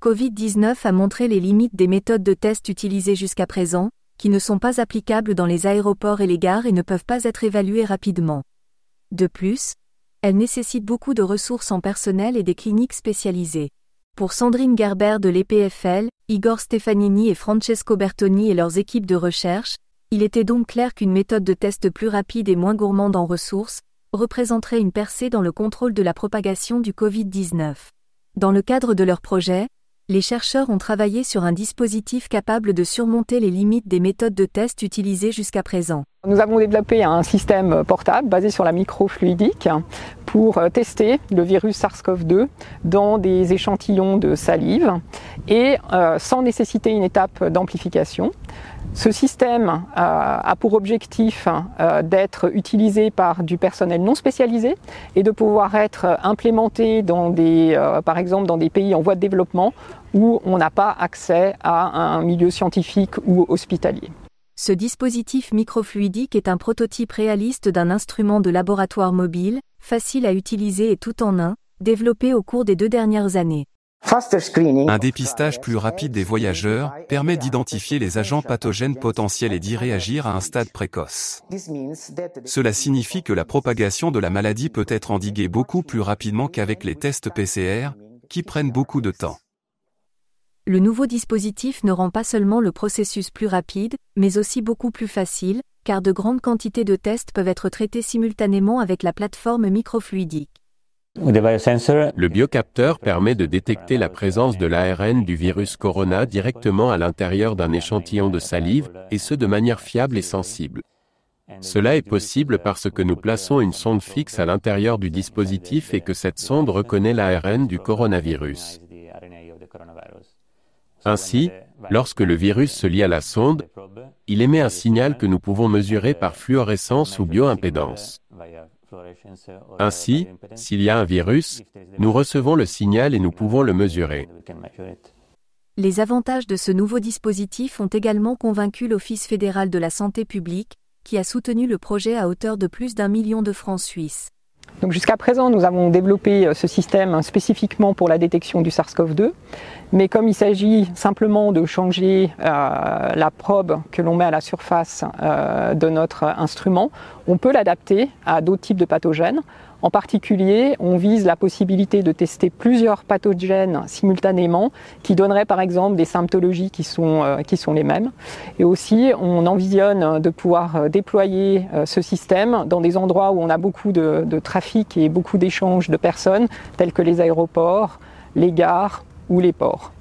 Covid-19 a montré les limites des méthodes de test utilisées jusqu'à présent, qui ne sont pas applicables dans les aéroports et les gares et ne peuvent pas être évaluées rapidement. De plus, elles nécessitent beaucoup de ressources en personnel et des cliniques spécialisées. Pour Sandrine Gerber de l'EPFL, Igor Stefanini et Francesco Bertoni et leurs équipes de recherche, il était donc clair qu'une méthode de test plus rapide et moins gourmande en ressources représenterait une percée dans le contrôle de la propagation du Covid-19. Dans le cadre de leur projet, les chercheurs ont travaillé sur un dispositif capable de surmonter les limites des méthodes de test utilisées jusqu'à présent. Nous avons développé un système portable basé sur la microfluidique pour tester le virus SARS-CoV-2 dans des échantillons de salive et sans nécessiter une étape d'amplification. Ce système a pour objectif d'être utilisé par du personnel non spécialisé et de pouvoir être implémenté dans par exemple dans des pays en voie de développement où on n'a pas accès à un milieu scientifique ou hospitalier. Ce dispositif microfluidique est un prototype réaliste d'un instrument de laboratoire mobile, facile à utiliser et tout en un, développé au cours des 2 dernières années. Un dépistage plus rapide des voyageurs permet d'identifier les agents pathogènes potentiels et d'y réagir à un stade précoce. Cela signifie que la propagation de la maladie peut être endiguée beaucoup plus rapidement qu'avec les tests PCR, qui prennent beaucoup de temps. Le nouveau dispositif ne rend pas seulement le processus plus rapide, mais aussi beaucoup plus facile, car de grandes quantités de tests peuvent être traités simultanément avec la plateforme microfluidique. Le biocapteur permet de détecter la présence de l'ARN du virus corona directement à l'intérieur d'un échantillon de salive, et ce de manière fiable et sensible. Cela est possible parce que nous plaçons une sonde fixe à l'intérieur du dispositif et que cette sonde reconnaît l'ARN du coronavirus. Ainsi, lorsque le virus se lie à la sonde, il émet un signal que nous pouvons mesurer par fluorescence ou bioimpédance. Ainsi, s'il y a un virus, nous recevons le signal et nous pouvons le mesurer. Les avantages de ce nouveau dispositif ont également convaincu l'Office fédéral de la santé publique, qui a soutenu le projet à hauteur de plus d'1 million de francs suisses. Donc jusqu'à présent, nous avons développé ce système spécifiquement pour la détection du SARS-CoV-2, mais comme il s'agit simplement de changer la probe que l'on met à la surface de notre instrument, on peut l'adapter à d'autres types de pathogènes. En particulier, on vise la possibilité de tester plusieurs pathogènes simultanément qui donneraient par exemple des symptologies qui sont les mêmes. Et aussi, on envisionne de pouvoir déployer ce système dans des endroits où on a beaucoup de trafic et beaucoup d'échanges de personnes, tels que les aéroports, les gares ou les ports.